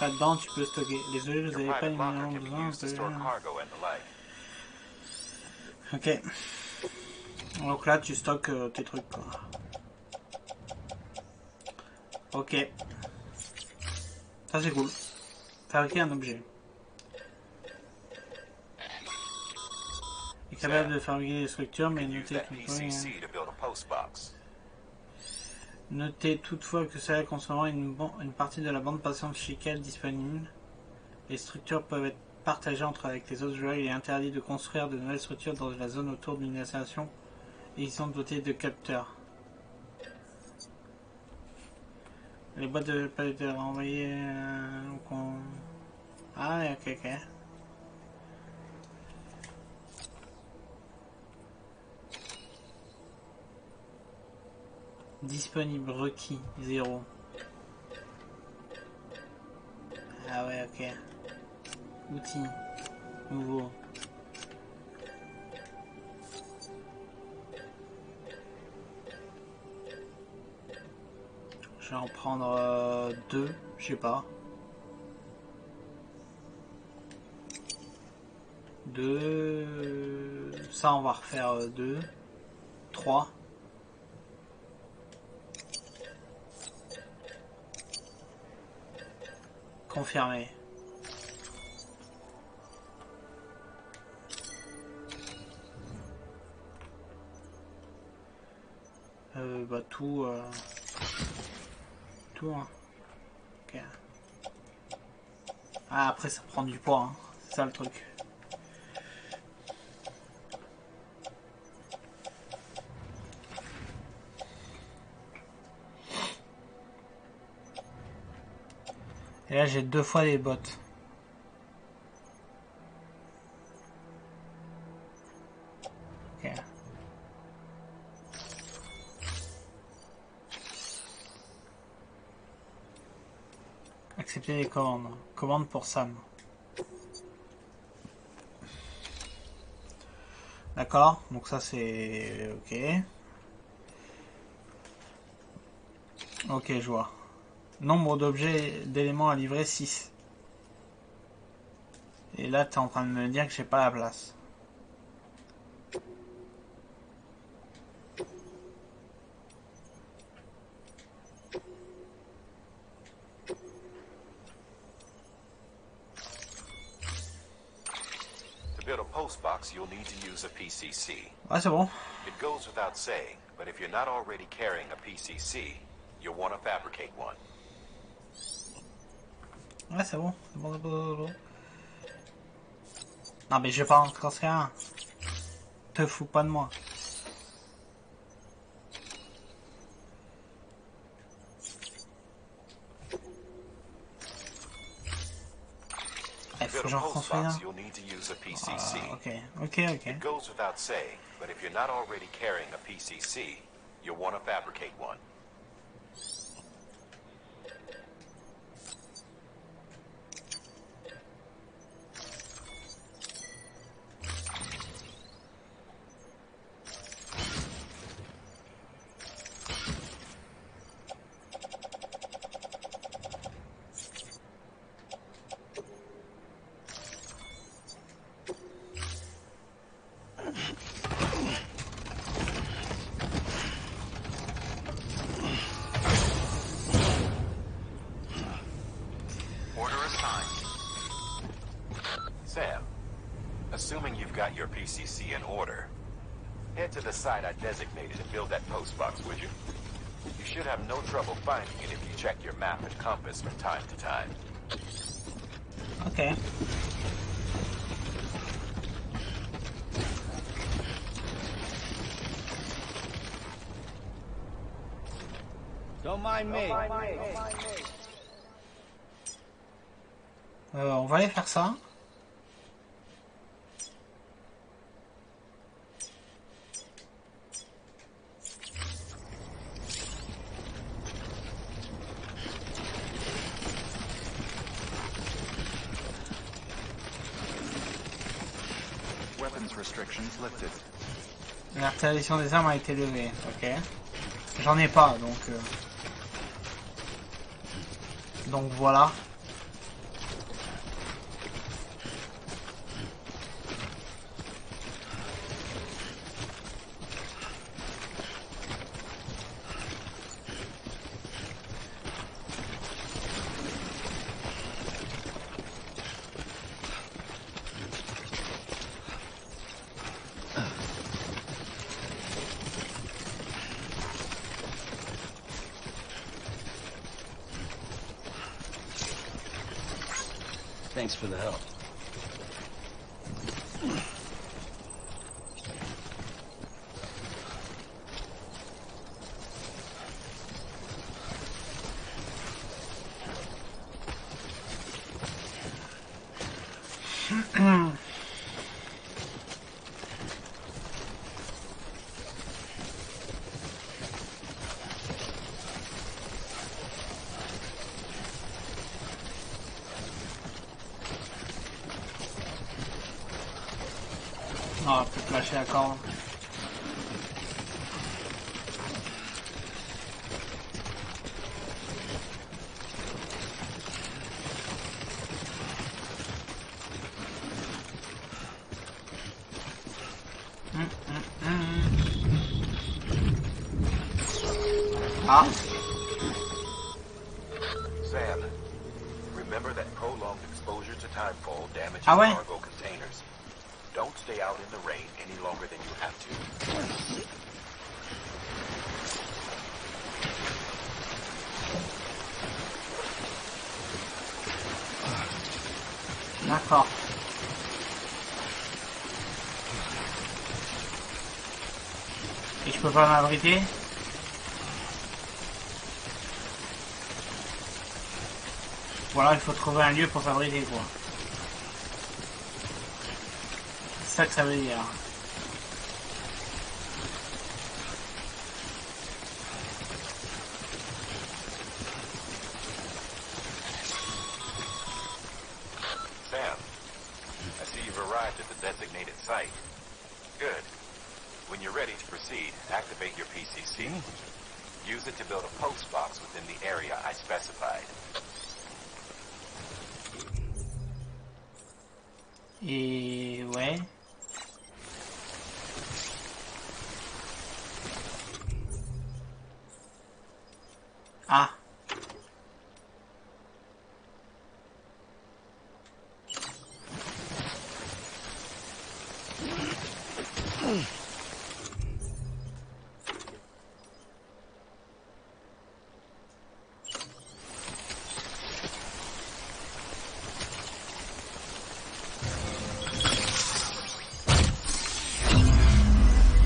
Là-dedans, tu peux stocker. Désolé, vous n'avez pas énormément besoin. Ok. Donc là, tu stockes tes trucs, quoi. Ok. Ça, c'est cool. Fabriquer un objet. Il est capable de fabriquer des structures, mais notez toutefois que cela concernant une partie de la bande passante chicale disponible. Les structures peuvent être partagées avec les autres joueurs. Il est interdit de construire de nouvelles structures dans la zone autour d'une installation et ils sont dotés de capteurs. Les boîtes de peuvent être renvoyées Ah, ok. Disponible, requis, 0. Ah ouais, ok. Outils, nouveau. Je vais en prendre 2, je sais pas. 2. Ça, on va refaire 2. 3. Confirmé. Bah tout hein. Ok. Ah, après ça prend du poids, hein. C'est ça le truc. Et là j'ai 2 fois les bottes. Ok. Accepter les commandes. Commande pour Sam. D'accord, donc ça c'est ok. Ok, je vois. Nombre d'objets, d'éléments à livrer 6. Et là, tu es en train de me dire que j'ai pas la place. To build a post box, you'll need to use a PCC. Ouais, c'est bon. It goes without saying, but if you're not already carrying a PCC, you'll want to fabricate one. Ouais, c'est bon. C'est bon, c'est bon, c'est bon. Non, mais je vais pas en casser un. Te fous pas de moi. Il faut que j'en reconstruise un. Ok. It goes without saying, but if you're not already carrying a PCC, you'll want to fabricate one. Assuming you've got your PCC in order, head to the site I designated and build that post box, would you? You should have no trouble finding it if you check your map and compass from time to time. Okay. Don't mind me. On va aller faire ça. L'interdiction des armes a été levée, ok. J'en ai pas, donc voilà. Thanks for the help. Non, peut-être lâcher la corde. Ah. Sam, remember that prolonged exposure to timefall damages Ah ouais? cargo containers. Don't stay out in the rain any longer than you have to. D'accord. Et je peux pas m'abriter? Ou alors il faut trouver un lieu pour s'abriter, quoi. C'est ça que ça veut dire. Sam, I see you've arrived at the designated site. Good. When you're ready to proceed, activate your PCC. Use it to build a post box within the area I specified. Et ouais. Ah.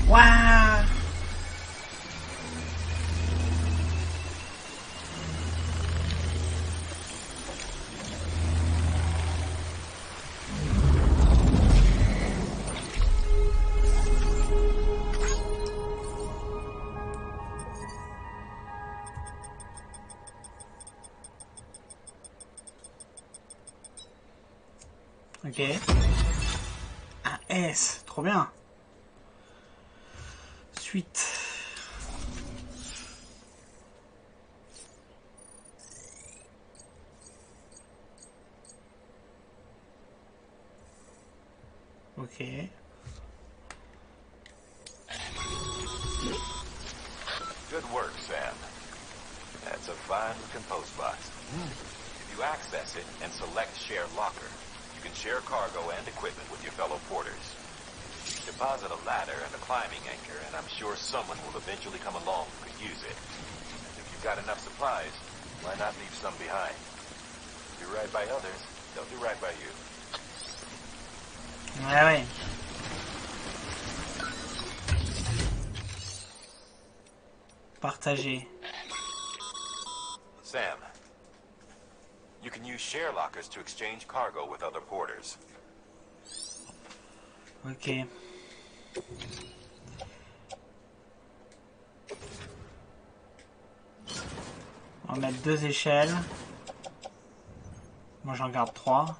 Waouh. Ok. Un S, trop bien. Suite. Ok. Good work, Sam. That's a fine-looking post box. If you access it and select Share Locker, you can share cargo and equipment with your fellow porters. Deposit a ladder and a climbing anchor, and I'm sure someone will eventually come along who could use it. If you've got enough supplies, why not leave some behind? Do right by others, they'll do right by you. Ouais, ouais. Partager. Sam, you can use share lockers to exchange cargo with other porters. Ok. On va mettre 2 échelles. Moi j'en garde 3.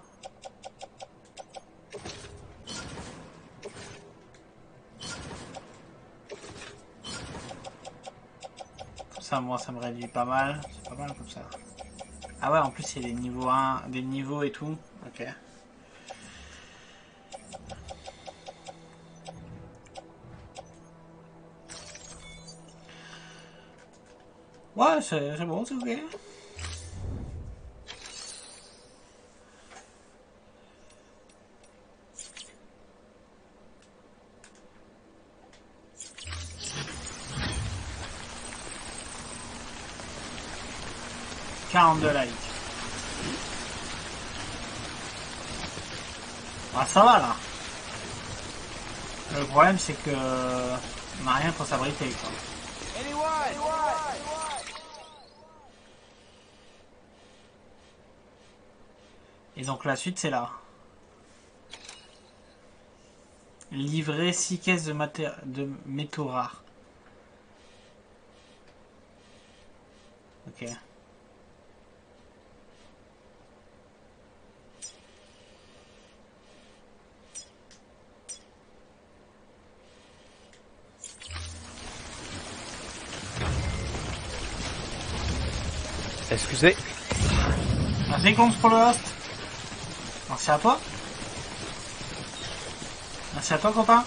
Comme ça, moi ça me réduit pas mal. C'est pas mal comme ça. Ah ouais, en plus il y a des niveaux 1, des niveaux et tout. Ok. Ouais, c'est bon, c'est ok. $42 likes. Ah, ça va là. Le problème c'est que on n'a rien pour s'abriter quoi. Et donc la suite c'est là. Livrer 6 caisses de métaux rares. Ok. Excusez. Merci compte pour le host. Merci à toi. Merci à toi copain.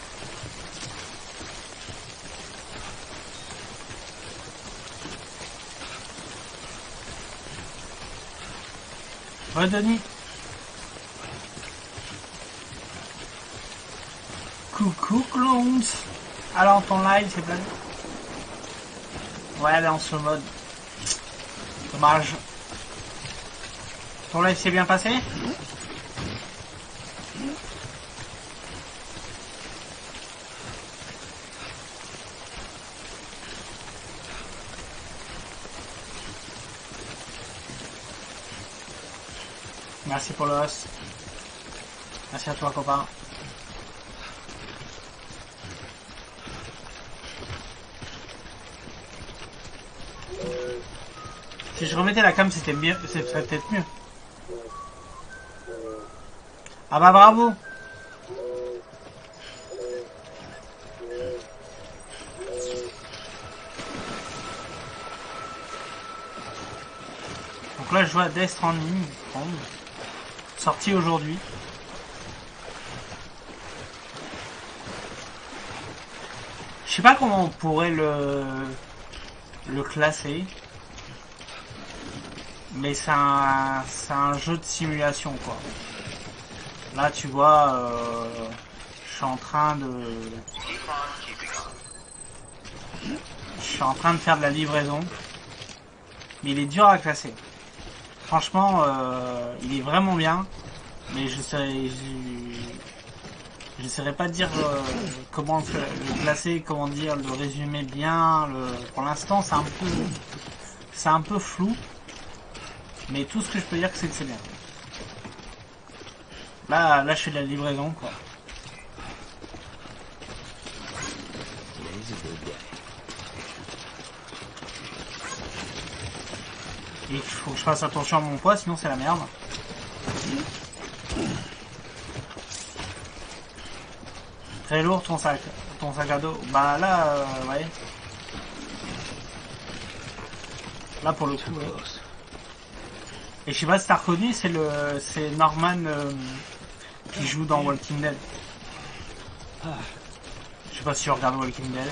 Ouais Denis. Coucou clones. Alors ton live c'est pas... Ouais elle est en ce mode. Dommage. Ton live s'est bien passé? Merci pour le host. Merci à toi copain. Si je remettais la cam c'était mieux, ce serait peut-être mieux. Ah bah bravo. Donc là je joue à Death Stranding, sorti aujourd'hui. Je sais pas comment on pourrait le classer. Mais c'est un jeu de simulation quoi. Là tu vois, je suis en train de faire de la livraison. Mais il est dur à classer. Franchement, il est vraiment bien. Mais je saurais pas dire comment le classer, comment dire, le résumer bien. Pour l'instant c'est un peu flou. Mais tout ce que je peux dire c'est que c'est bien. Là je fais de la livraison quoi. Et il faut que je fasse attention à mon poids sinon c'est la merde. Très lourd ton sac à dos. Bah là ouais. Là pour le coup ouais. Et je sais pas si t'as reconnu, c'est Norman qui joue dans Walking Dead. Je sais pas si tu regardes Walking Dead.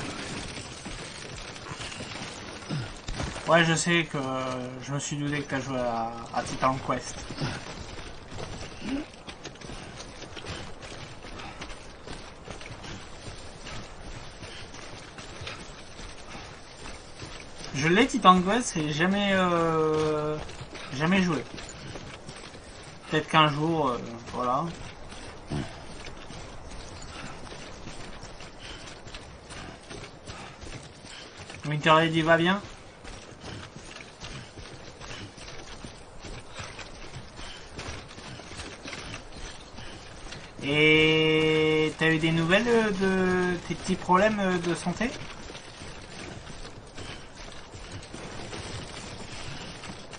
Ouais, je sais que je me suis douté que t'as joué à Titan Quest. Je l'ai Titan Quest et jamais joué. Peut-être qu'un jour, voilà. Winter Lady va bien? Et t'as eu des nouvelles de tes petits problèmes de santé?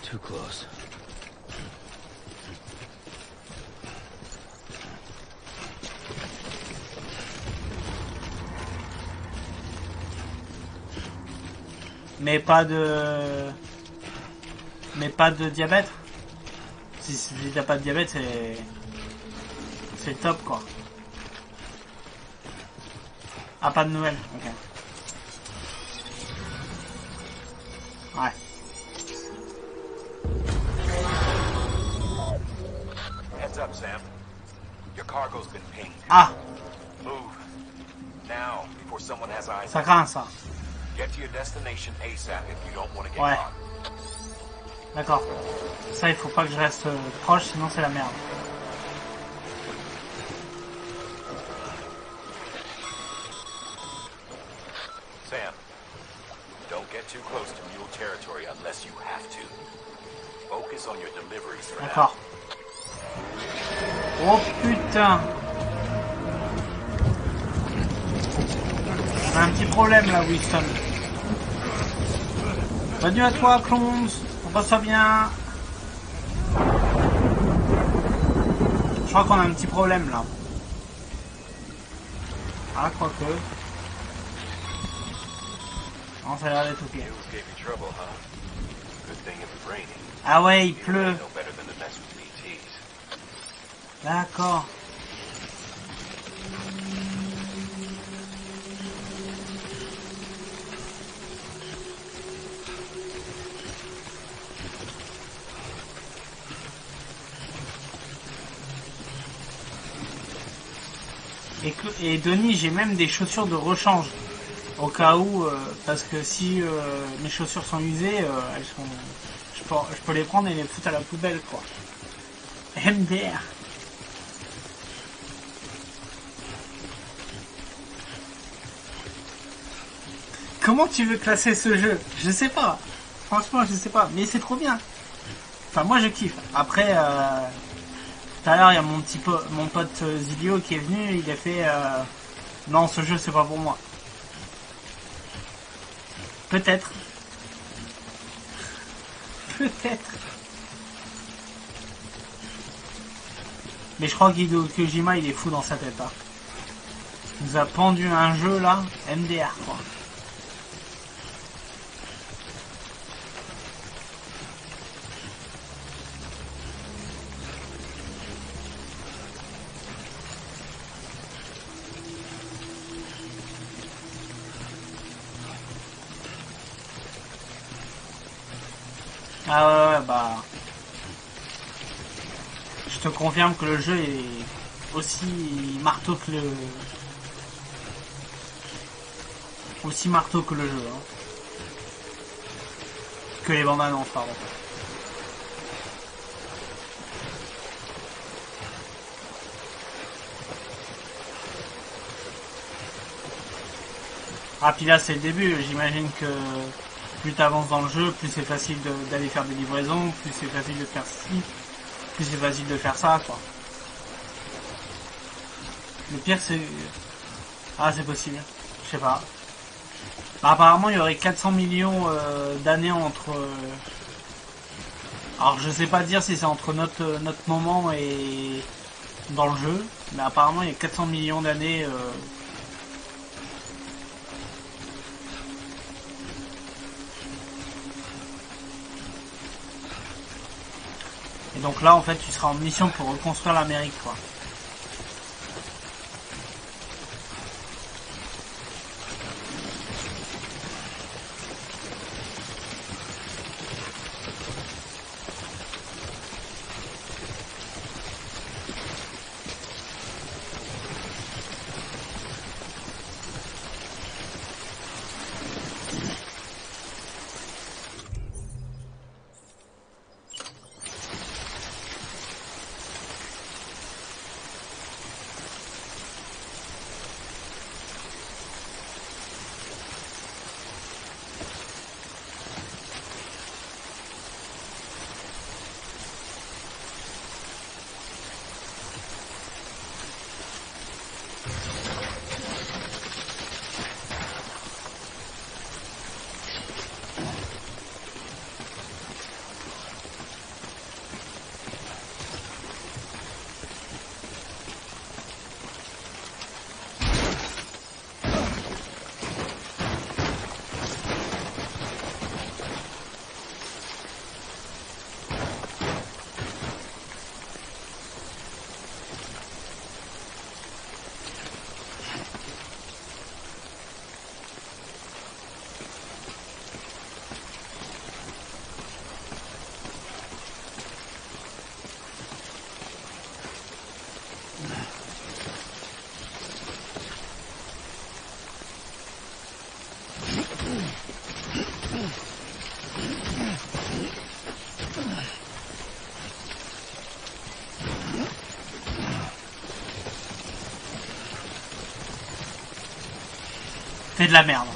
Too close. Mais pas de diabète. Si t'as pas de diabète, c'est top quoi. Ah, pas de nouvelles. Ok. Ouais. Heads up, Sam. Your cargo's been pinged. Ah, Move. Now, before someone has eyes. ça craint ça. Get to your destination ASAP if you don't want to get Ouais. caught. D'accord. Ça, il faut pas que je reste proche, sinon c'est la merde. Don't get too close to mule territory unless you have to. Focus on your deliveries for now. D'accord. Oh putain. On a un petit problème là, Winston. Bonne nuit à toi, Clones. On passe ça bien. Je crois qu'on a un petit problème là. Ah, quoique. Non, ça a l'air d'être ok. Mules gave you trouble, huh? Good thing it was raining. Ah ouais, il You pleut. know better than to mess with BTs. D'accord. Et Denis, j'ai même des chaussures de rechange. Au cas où, parce que si mes chaussures sont usées, elles sont, je peux les prendre et les foutre à la poubelle, quoi. MDR. Comment tu veux classer ce jeu? Je sais pas. Franchement, je sais pas. Mais c'est trop bien. Enfin, moi, je kiffe. Après, tout à l'heure, il y a mon pote Zilio qui est venu. Il a fait non, ce jeu, c'est pas pour moi. Peut-être. Peut-être. Mais je crois qu'Hideo Kojima, il est fou dans sa tête. Hein. Il nous a pendu un jeu là, MDR quoi. Ah ouais, bah... Je te confirme que le jeu est aussi marteau que le... Aussi marteau que le jeu. Hein. Que les bandes annonces, pardon. Ah puis là c'est le début, j'imagine que... Plus tu avances dans le jeu, plus c'est facile d'aller faire des livraisons, plus c'est facile de faire ci, plus c'est facile de faire ça, quoi. Le pire c'est... Ah c'est possible, je sais pas. Bah, apparemment il y aurait 400 millions d'années entre... Alors je sais pas dire si c'est entre notre moment et... dans le jeu, mais apparemment il y a 400 millions d'années... Et donc là, en fait, tu seras en mission pour reconstruire l'Amérique, quoi. C'est de la merde.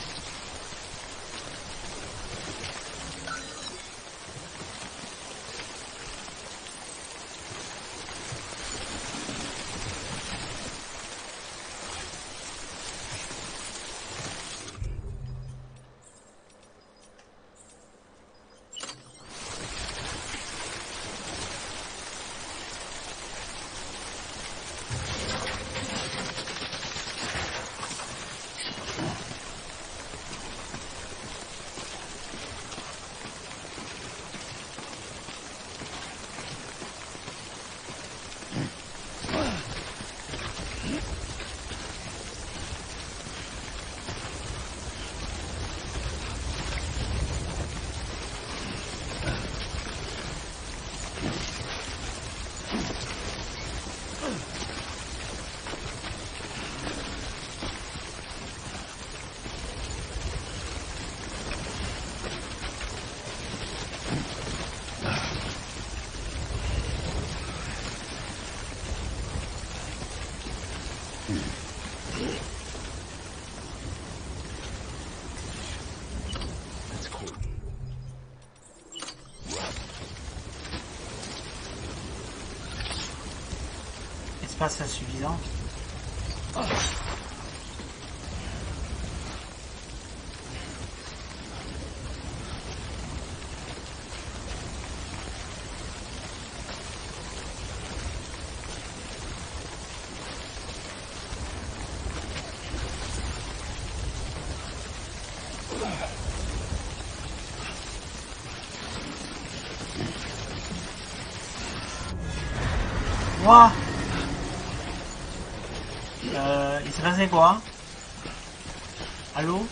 pas ça suffisant. Ouah. Il s'est passé quoi? Allô?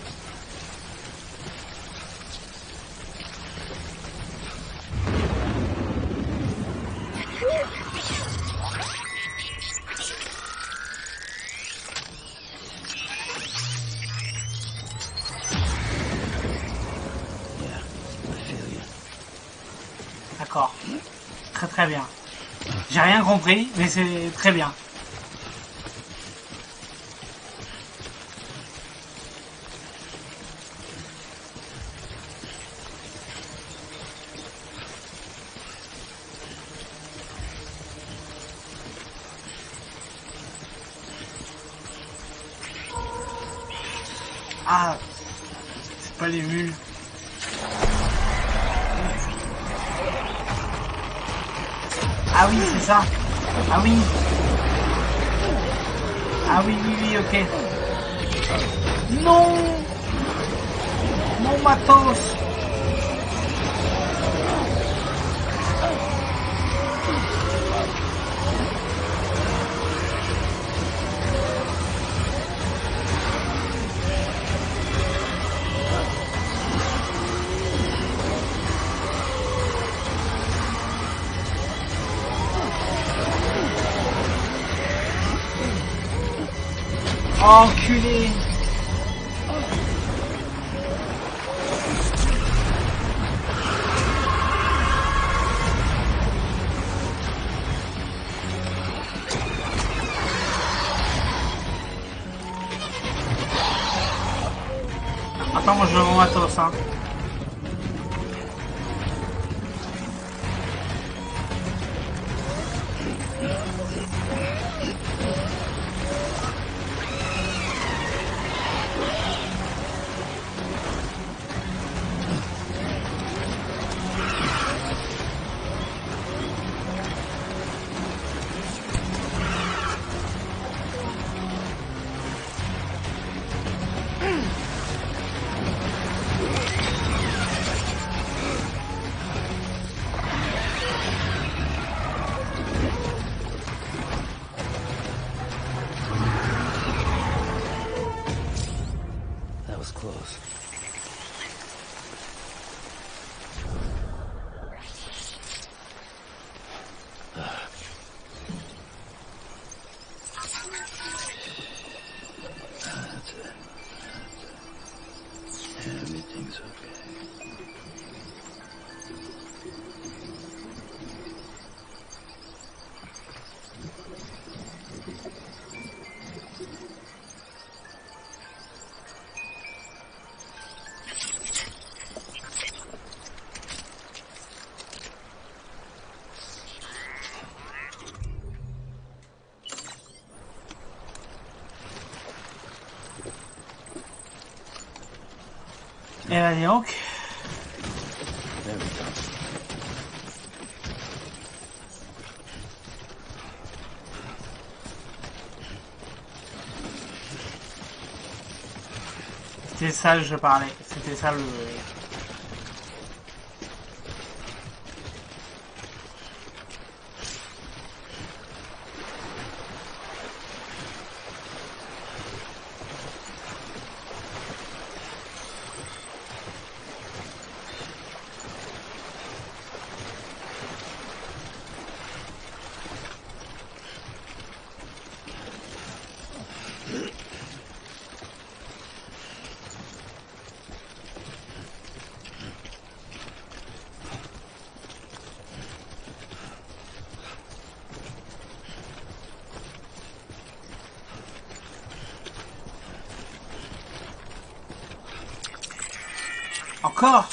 D'accord. Très très bien. J'ai rien compris, mais c'est très bien. Ah, c'est pas les mules. Ah oui, c'est ça. Ah oui. Ah oui, oui, oui, ok. Non. Mon matos. Enculé. Attends, moi je veux mon matos, hein. That was close. That's it. Everything's okay. Et là, dis donc. There we go. C'était ça que je parlais. C'était ça le... Encore.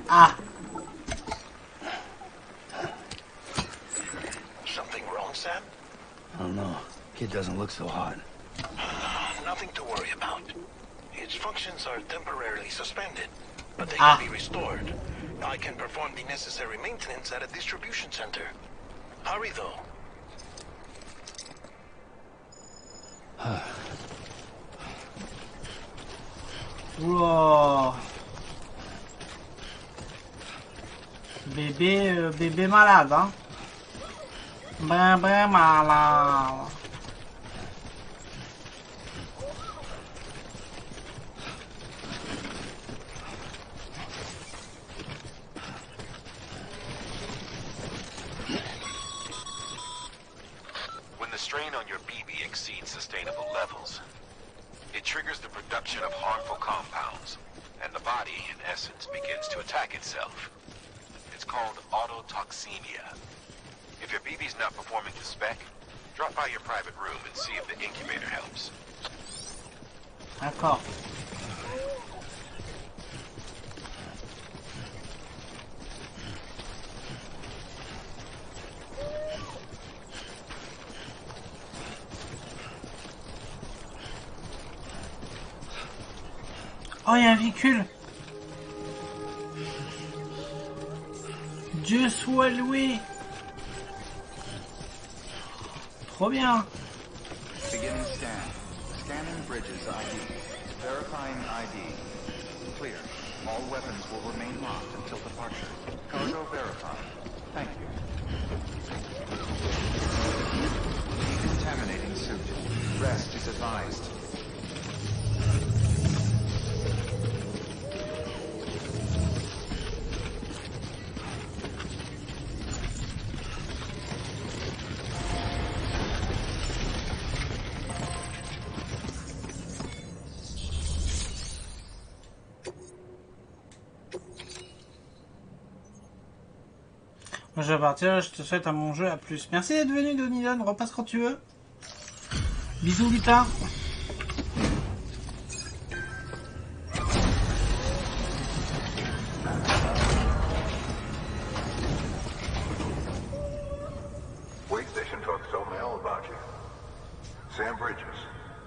Ah. look so hot? Nothing to worry about. Its functions are temporarily suspended, but they can be restored. I can perform the necessary maintenance at a distribution center. Hurry, though. Wow. Bébé malade, hein. Bébé malade. When the strain on your BB exceeds sustainable levels, it triggers the production of harmful compounds, and the body, in essence, begins to attack itself. It's called autotoxemia. If your BB's not performing to spec, drop by your private room and see if the incubator helps. D'accord. Oh, il y a un véhicule. Dieu soit loué. Trop bien. Beginning scan. Scanning bridges ID. Verifying ID. Clear. All weapons will remain locked until departure. Cargo verified. Thank you. Decontaminating suit. Rest is advised. Moi je vais partir, je te souhaite un bon jeu, à plus. Merci d'être venu Donidon, repasse quand tu veux. Bisous Lutin. Wait station folks told me all about you. Sam Bridges,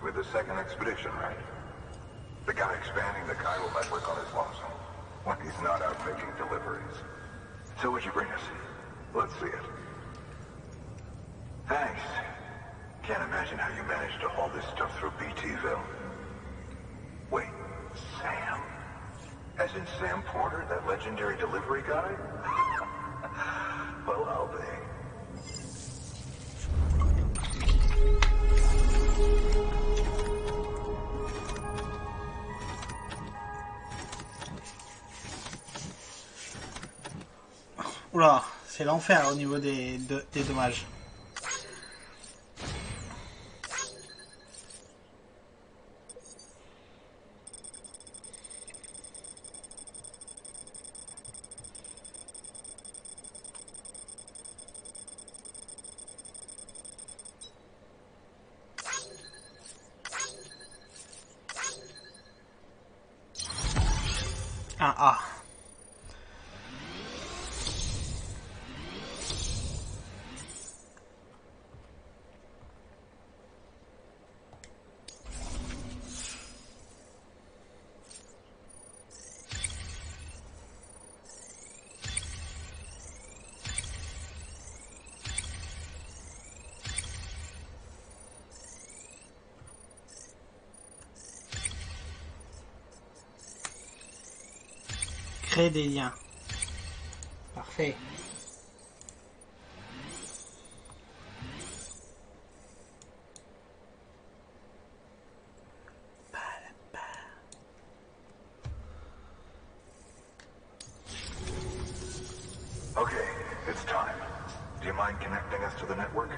with the second expedition, right? The guy expanding the chiral network on his lonesome, when he's not out making deliveries. So what'd you bring us? Let's see it. Thanks. Can't imagine how you managed to haul this stuff through BTville. Wait, Sam? As in Sam Porter, that legendary delivery guy? Well, I'll be. Oula, c'est l'enfer au niveau des dommages. Ah. Créer des liens. Parfait. Okay, it's time. Do you mind connecting us to the network?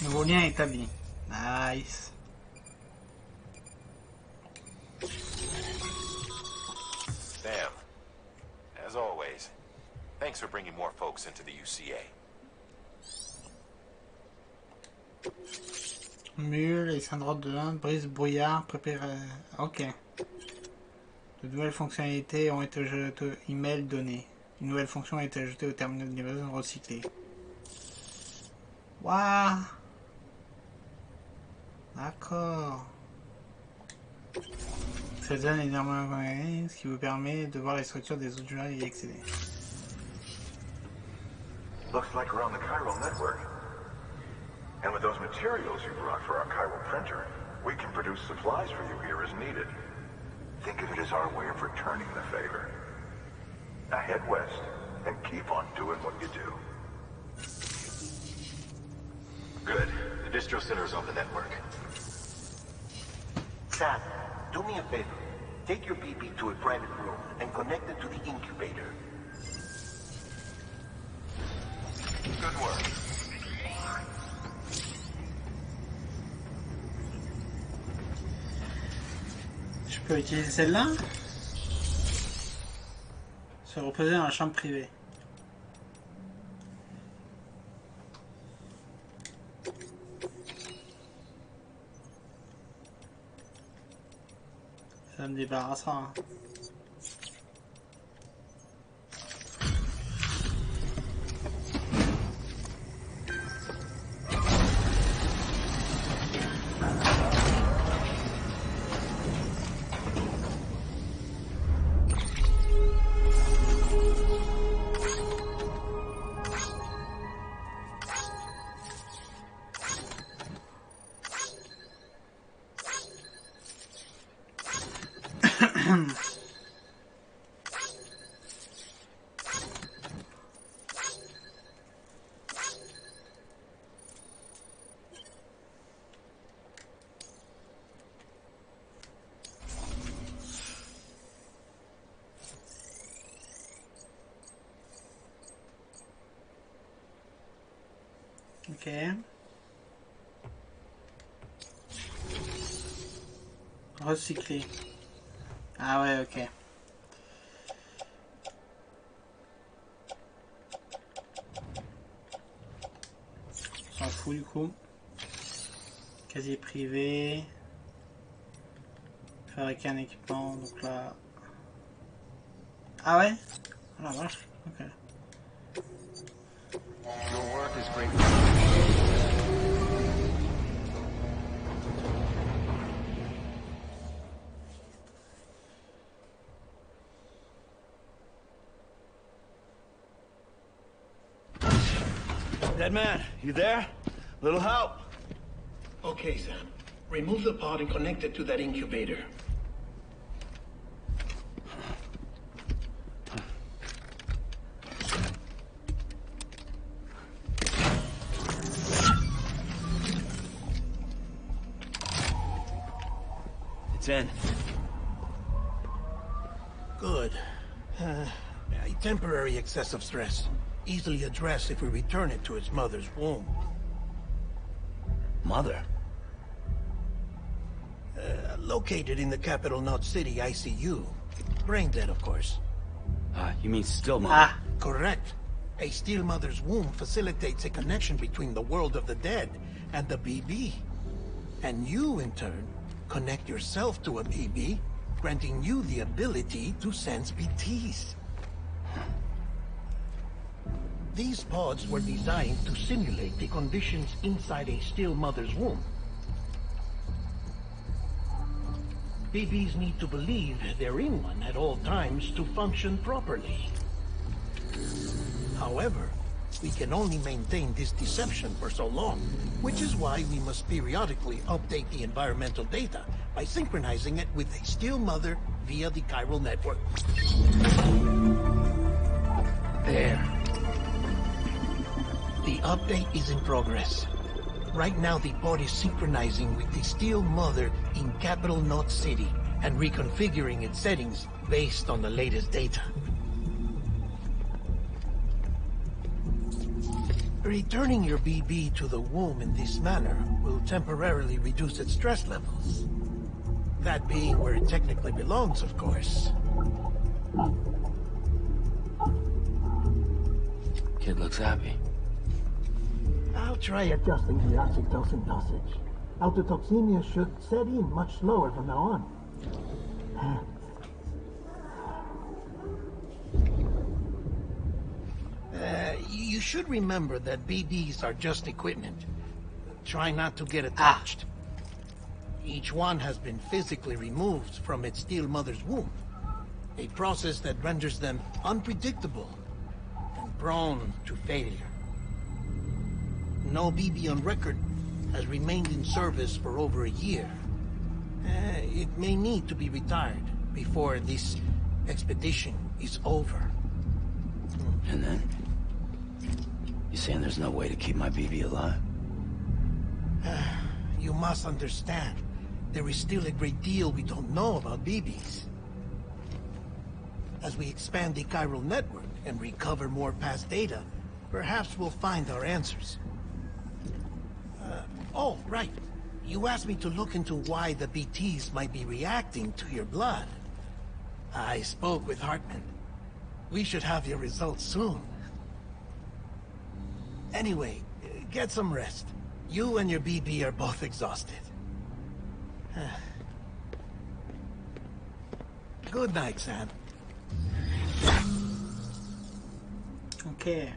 Nouveau lien établi. Nice. Sam, as always, thanks for bringing more folks into the UCA. Mule et syndrome de 1, brise brouillard, prépare. Ok. De nouvelles fonctionnalités ont été ajoutées. Email donné. Une nouvelle fonction a été ajoutée au terminal de livraison recyclé. Waouh. D'accord. Cette zone est énormément, ce qui vous permet de voir les structures des autres joueurs et y accéder. Looks like we're on the chiral network. And with those materials you brought for our chiral printer, we can produce supplies for you here as needed. Think of it as our way of returning the favor. Now head west and keep on doing what you do. Good. The distro center is on the network. Sam, do me a favor. Take your BB to a private room and connect it to the incubator. Good work. Je peux utiliser celle-là? Se reposer dans la chambre privée. Ça me débarrassera. Hein. Ok. Recycler. Ah ouais, ok. On s'en fout du coup. Casier privé. Fabriquer un équipement, donc là... Ah ouais? Ah la vache, ok. Your work is great. Dead man, you there? Little help? Okay, Sam. Remove the pod and connect it to that incubator. It's in. Good. A temporary excessive stress. Easily addressed if we return it to its mother's womb. Mother? Located in the capital Knot City ICU. Brain dead, of course. You mean still mother? Ah, Correct. A still mother's womb facilitates a connection between the world of the dead and the BB. And you, in turn, connect yourself to a BB, granting you the ability to sense BTs. These pods were designed to simulate the conditions inside a still mother's womb. BBs need to believe they're in one at all times to function properly. However, we can only maintain this deception for so long, which is why we must periodically update the environmental data by synchronizing it with a still mother via the chiral network. There. The update is in progress. Right now the pod is synchronizing with the still mother in capital Knot City and reconfiguring its settings based on the latest data. Returning your BB to the womb in this manner will temporarily reduce its stress levels. That being where it technically belongs, of course. Kid looks happy. I'll try adjusting the oxytocin dosage. Autotoxemia should set in much slower from now on. You should remember that BBs are just equipment. Try not to get attached. Each one has been physically removed from its steel mother's womb. A process that renders them unpredictable and prone to failure. No BB on record has remained in service for over a year. It may need to be retired before this expedition is over. And then? You saying there's no way to keep my BB alive? You must understand, there is still a great deal we don't know about BBs. As we expand the chiral network and recover more past data, perhaps we'll find our answers. Oh, right. You asked me to look into why the BTs might be reacting to your blood. I spoke with Hartman. We should have your results soon. Anyway, get some rest. You and your BB are both exhausted. Good night, Sam. Okay.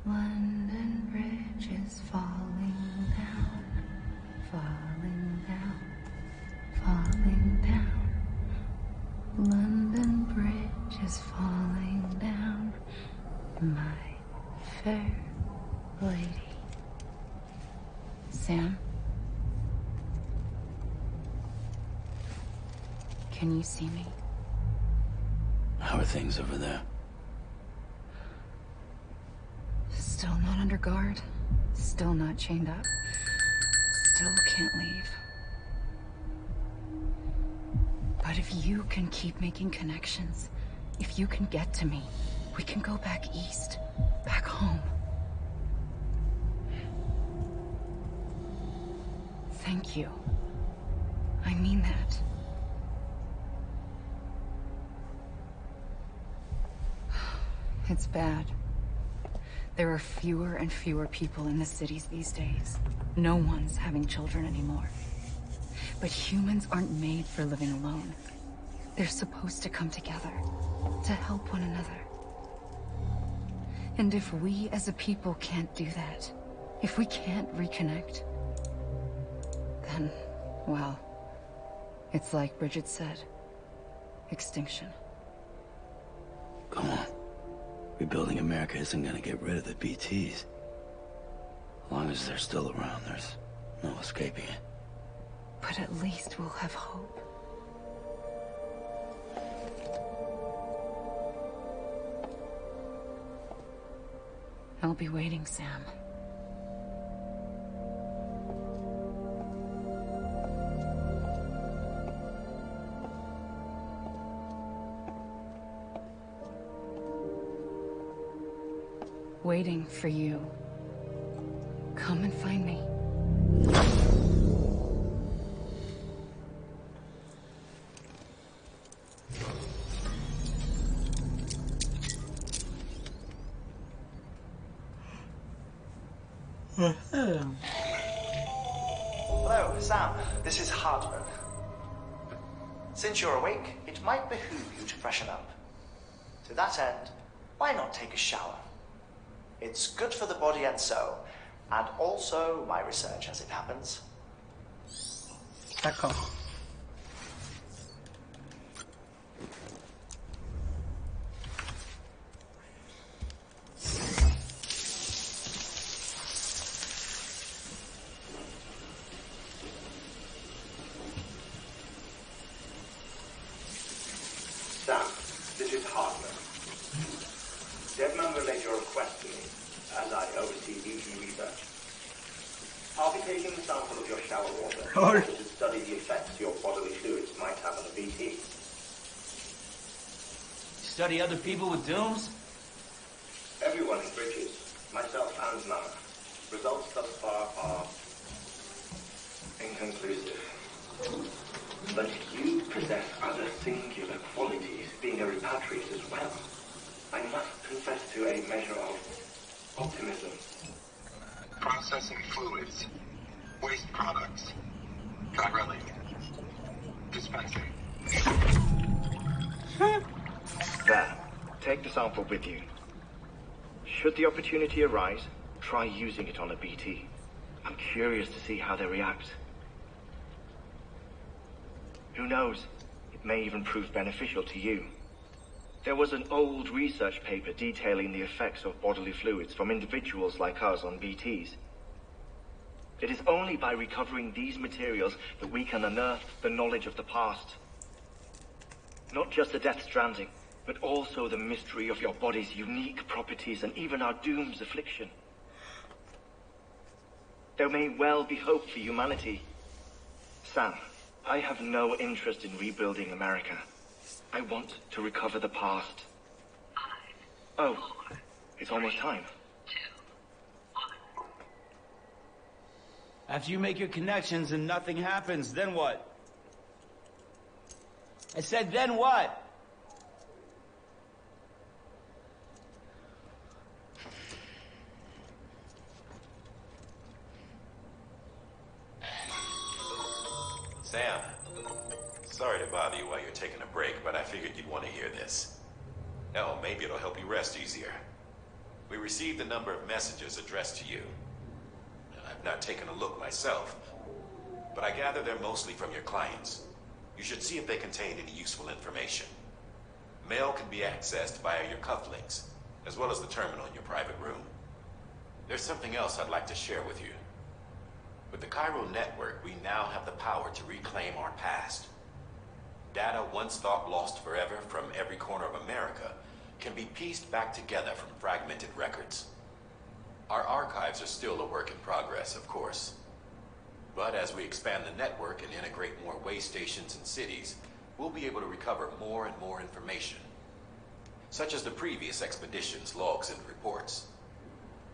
London Bridge is falling down, falling down, falling down. London Bridge is falling down, my fair lady. Sam? Can you see me? How are things over there? Still not under guard. Still not chained up. Still can't leave. But if you can keep making connections, if you can get to me, we can go back east. Back home. Thank you. I mean that. It's bad. There are fewer and fewer people in the cities these days. No one's having children anymore. But humans aren't made for living alone. They're supposed to come together, to help one another. And if we as a people can't do that, if we can't reconnect, then, well, it's like Bridget said, extinction. Come on. Rebuilding America isn't gonna get rid of the BTs. As long as they're still around, there's no escaping it. But at least we'll have hope. I'll be waiting, Sam. Waiting for you. Come and find me. Hello, Sam. This is Hartman. Since you're awake, it might behoove you to freshen up. To that end, why not take a shower? It's good for the body and soul, and also my research as it happens. D'accord. I'll be taking a sample of your shower water in Cool. order to study the effects your bodily fluids might have on a BT. Study other people with dooms? Everyone in Bridges, myself and Nana. Results thus far are inconclusive. But you possess other singular qualities, being a repatriate as well. I must confess to a measure of optimism. Processing fluids. Waste products. Drilling. Dispensing. There. Take the sample with you. Should the opportunity arise, try using it on a BT. I'm curious to see how they react. Who knows? It may even prove beneficial to you. There was an old research paper detailing the effects of bodily fluids from individuals like us on BTs. It is only by recovering these materials that we can unearth the knowledge of the past. Not just the Death Stranding, but also the mystery of your body's unique properties and even our doom's affliction. There may well be hope for humanity. Sam, I have no interest in rebuilding America. I want to recover the past. Oh, it's almost time. After you make your connections and nothing happens, then what? I said, then what? Sam, sorry to bother you while you're taking a break, but I figured you'd want to hear this. Oh, maybe it'll help you rest easier. We received a number of messages addressed to you. I've not taken a look myself, but I gather they're mostly from your clients. You should see if they contain any useful information. Mail can be accessed via your cufflinks, as well as the terminal in your private room. There's something else I'd like to share with you. With the Cairo network, we now have the power to reclaim our past. Data once thought lost forever from every corner of America can be pieced back together from fragmented records. Our archives are still a work in progress, of course. But as we expand the network and integrate more way stations and cities, we'll be able to recover more and more information, such as the previous expedition's logs and reports.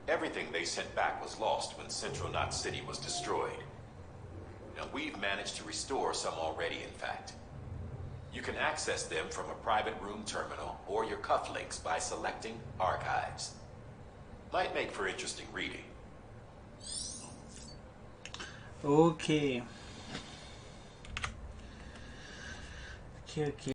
Everything they sent back was lost when Central Knot City was destroyed. Now, we've managed to restore some already, in fact. You can access them from a private room terminal or your cufflinks by selecting Archives. Might make for interesting reading. Ok. Ok.